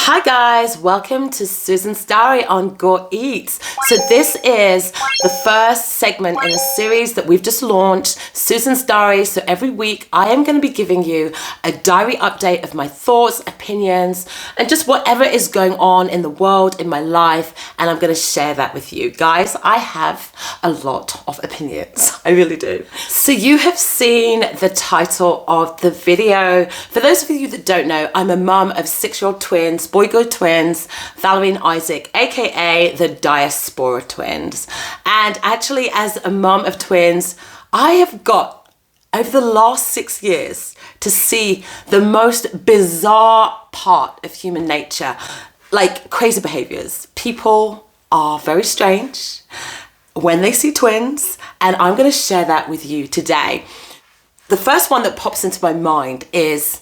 Hi guys, welcome to Susan's Diary on Go Eats. So this is the first segment in a series that we've just launched, Susan's Diary. So every week I am going to be giving you a diary update of my thoughts, opinions, and just whatever is going on in the world, in my life, and I'm going to share that with you. Guys, I have a lot of opinions. I really do. So you have seen the title of the video. For those of you that don't know, I'm a mum of 6-year-old twins, boy-girl twins, Valerie and Isaac, aka the Diaspora twins. And actually, as a mum of twins, I have got, over the last 6 years, to see the most bizarre part of human nature, like crazy behaviors. People are very strange when they see twins, and I'm going to share that with you today. The first one that pops into my mind is,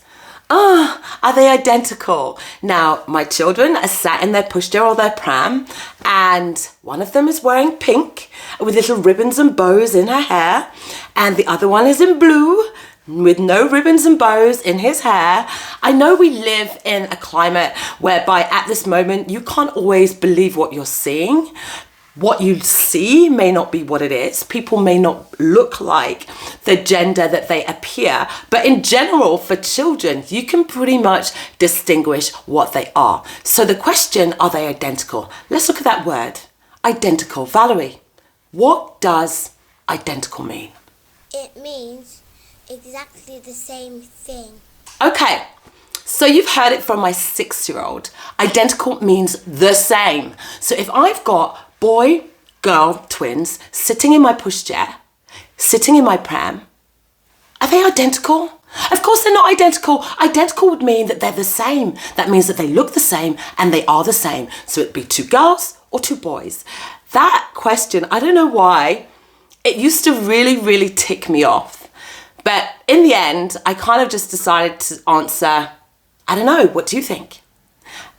are they identical? Now, my children are sat in their pushchair or their pram, and one of them is wearing pink with little ribbons and bows in her hair, and the other one is in blue with no ribbons and bows in his hair. I know we live in a climate whereby at this moment you can't always believe what you're seeing. What you see may not be what it is. People may not look like the gender that they appear. But in general, for children, you can pretty much distinguish what they are. So the question, are they identical? Let's look at that word, identical. Valerie, what does identical mean? It means exactly the same thing. Okay. So you've heard it from my 6-year-old. Identical means the same. So if I've got boy, girl, twins, sitting in my pushchair, sitting in my pram, are they identical? Of course they're not identical. Identical would mean that they're the same. That means that they look the same and they are the same. So it'd be 2 girls or 2 boys. That question, I don't know why, it used to really tick me off. But in the end, I kind of just decided to answer, I don't know, what do you think?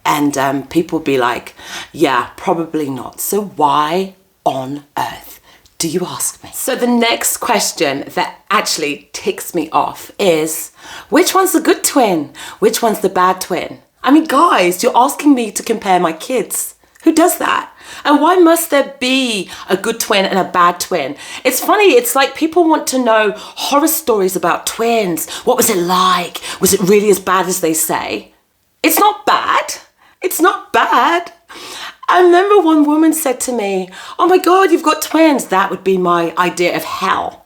And people would be like, yeah, probably not. So why on earth do you ask me? So the next question that actually ticks me off is, which one's the good twin? Which one's the bad twin? I mean, guys, you're asking me to compare my kids. Who does that? And why must there be a good twin and a bad twin? It's funny, it's like people want to know horror stories about twins. What was it like? Was it really as bad as they say? It's not bad. It's not bad. I remember one woman said to me, oh my God, you've got twins. That would be my idea of hell.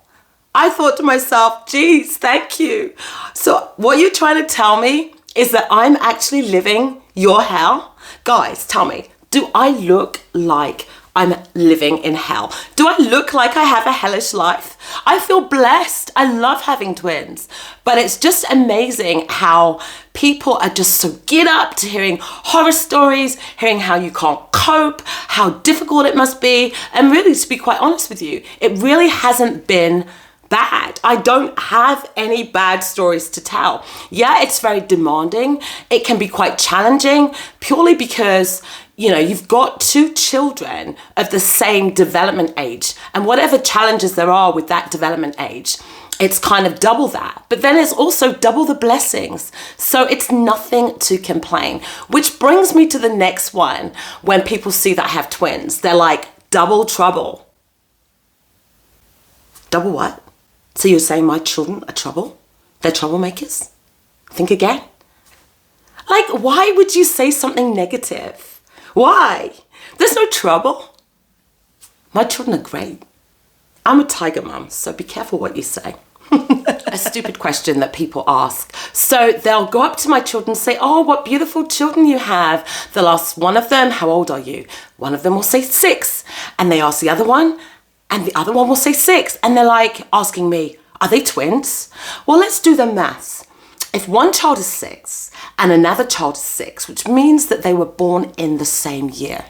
I thought to myself, geez, thank you. So what you're trying to tell me is that I'm actually living your hell? Guys, tell me, do I look like I'm living in hell? Do I look like I have a hellish life? I feel blessed. I love having twins. But it's just amazing how people are just so geared up to hearing horror stories, hearing how you can't cope, how difficult it must be. And really, to be quite honest with you, it really hasn't been bad. I don't have any bad stories to tell. Yeah, it's very demanding. It can be quite challenging purely because, you know, you've got 2 children of the same development age, and whatever challenges there are with that development age, it's kind of double that. But then it's also double the blessings. So it's nothing to complain, which brings me to the next one. When people see that I have twins, they're like, double trouble. Double what? So you're saying my children are trouble? They're troublemakers? Think again. Like, why would you say something negative? Why? There's no trouble. My children are great. I'm a tiger mum, so be careful what you say. A stupid question that people ask. So they'll go up to my children and say, oh, what beautiful children you have. They'll ask one of them, how old are you? One of them will say 6. And they ask the other one, and the other one will say 6. And they're like asking me, are they twins? Well, let's do the maths. If one child is 6 and another child is 6, which means that they were born in the same year,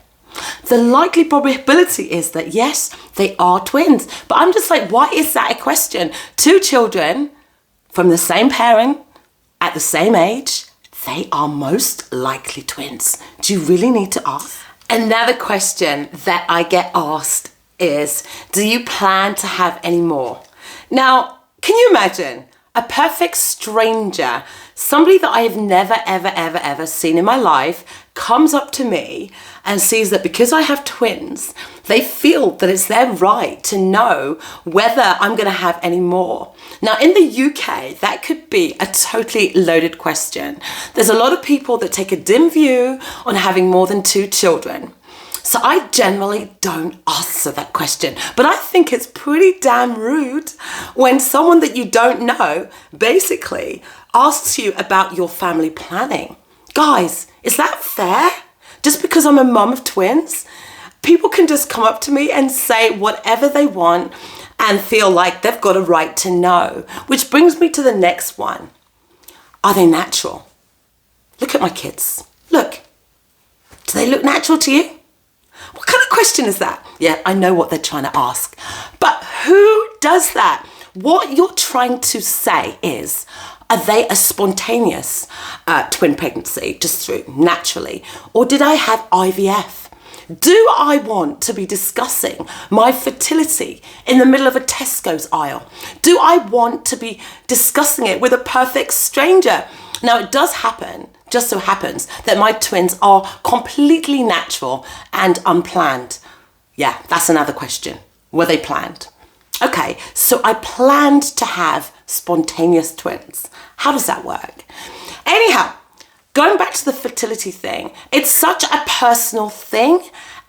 the likely probability is that, yes, they are twins. But I'm just like, why is that a question? 2 children from the same parent at the same age, they are most likely twins. Do you really need to ask? Another question that I get asked is, do you plan to have any more? Now, can you imagine a perfect stranger, somebody that I have never, ever, ever, ever seen in my life, comes up to me and sees that because I have twins, they feel that it's their right to know whether I'm going to have any more. Now, in the UK, that could be a totally loaded question. There's a lot of people that take a dim view on having more than 2 children. So I generally don't answer that question, but I think it's pretty damn rude when someone that you don't know basically asks you about your family planning. Guys, is that fair? Just because I'm a mum of twins, people can just come up to me and say whatever they want and feel like they've got a right to know. Which brings me to the next one. Are they natural? Look at my kids. Look. Do they look natural to you? What kind of question is that? Yeah, I know what they're trying to ask. But who does that? What you're trying to say is, are they a spontaneous twin pregnancy, just through naturally? Or did I have IVF? Do I want to be discussing my fertility in the middle of a Tesco's aisle? Do I want to be discussing it with a perfect stranger? Now, it does happen, just so happens, that my twins are completely natural and unplanned. Yeah, that's another question. Were they planned? Okay, so I planned to have spontaneous twins. How does that work? Anyhow, going back to the fertility thing, it's such a personal thing.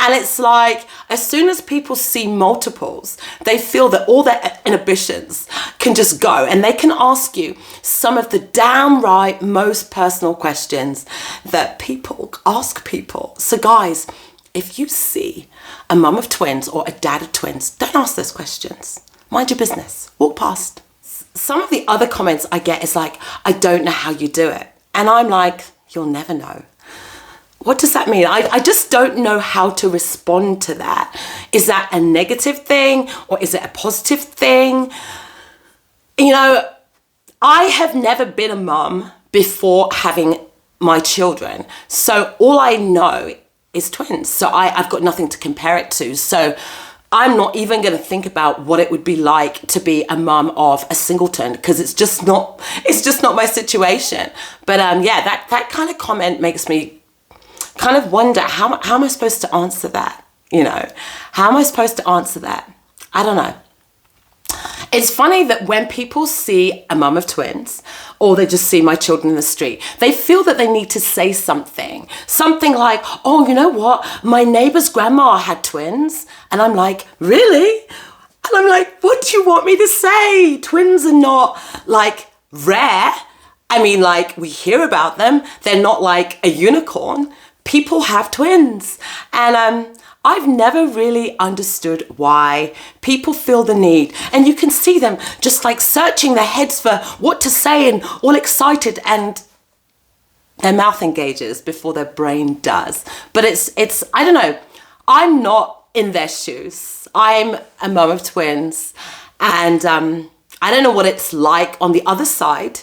And it's like, as soon as people see multiples, they feel that all their inhibitions can just go and they can ask you some of the downright most personal questions that people ask people. So guys, if you see a mum of twins or a dad of twins, don't ask those questions. Mind your business. Walk past. Some of the other comments I get is like, I don't know how you do it. And I'm like, you'll never know. What does that mean? I just don't know how to respond to that. Is that a negative thing or is it a positive thing? You know, I have never been a mum before having my children. So all I know is twins. So I've got nothing to compare it to. So I'm not even going to think about what it would be like to be a mum of a singleton because it's just not my situation. But yeah, that kind of comment makes me kind of wonder, how am I supposed to answer that? You know, how am I supposed to answer that? I don't know. It's funny that when people see a mum of twins or they just see my children in the street, they feel that they need to say something like, oh, you know what? My neighbor's grandma had twins. And I'm like, really? And I'm like, what do you want me to say? Twins are not like rare. I mean, like we hear about them. They're not like a unicorn. People have twins. And I've never really understood why people feel the need. And you can see them just like searching their heads for what to say and all excited, and their mouth engages before their brain does. But it's I don't know. I'm not in their shoes. I'm a mum of twins. And I don't know what it's like on the other side.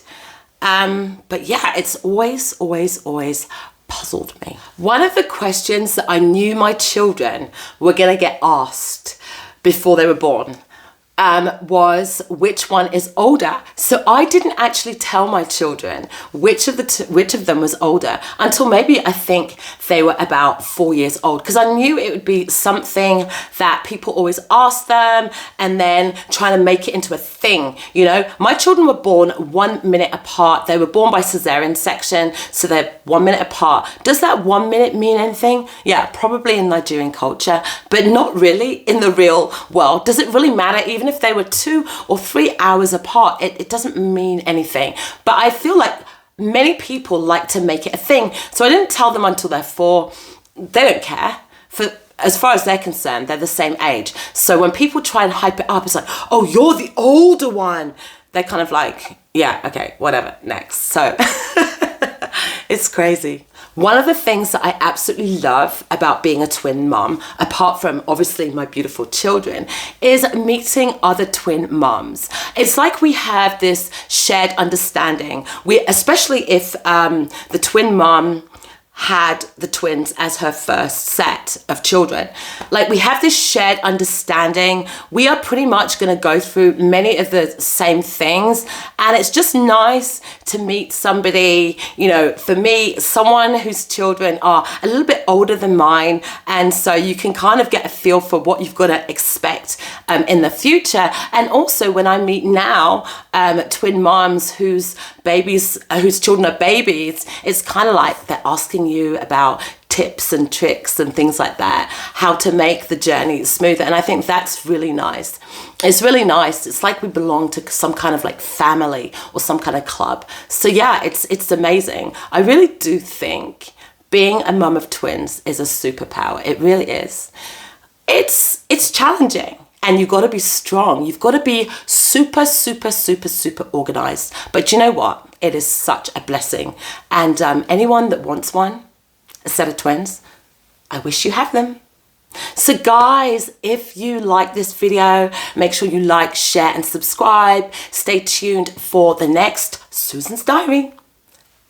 But yeah, it's always puzzled me. One of the questions that I knew my children were going to get asked before they were born was which one is older. So I didn't actually tell my children which of them was older until maybe I think they were about 4 years old, because I knew it would be something that people always ask them and then trying to make it into a thing. You know, my children were born 1 minute apart. They were born by cesarean section, so they're 1 minute apart. Does that 1 minute mean anything? Yeah, probably in Nigerian culture, but not really in the real world. Does it really matter? Even if they were 2 or 3 hours apart, it doesn't mean anything. But I feel like many people like to make it a thing. So I didn't tell them until they're 4. They don't care. As far as they're concerned, they're the same age. So when people try and hype it up, it's like, oh, you're the older one. They're kind of like, yeah, okay, whatever, next. So it's crazy. One of the things that I absolutely love about being a twin mum, apart from obviously my beautiful children, is meeting other twin mums. It's like we have this shared understanding. Especially if the twin mum had the twins as her first set of children. Like, we have this shared understanding. We are pretty much going to go through many of the same things, and it's just nice to meet somebody, you know, for me, someone whose children are a little bit older than mine, and so you can kind of get a feel for what you've got to expect in the future. And also when I meet now twin moms whose children are babies, it's kind of like they're asking you about tips and tricks and things like that, how to make the journey smoother. And I think that's really nice. It's really nice. It's like we belong to some kind of like family or some kind of club. So yeah, it's amazing. I really do think being a mum of twins is a superpower. It really is. It's challenging. And you've got to be strong. You've got to be super, super, super, super organized. But you know what? It is such a blessing. And anyone that wants one, a set of twins, I wish you have them. So guys, if you like this video, make sure you like, share, and subscribe. Stay tuned for the next Susan's Diary.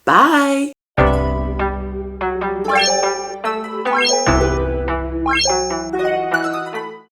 Bye. Bye.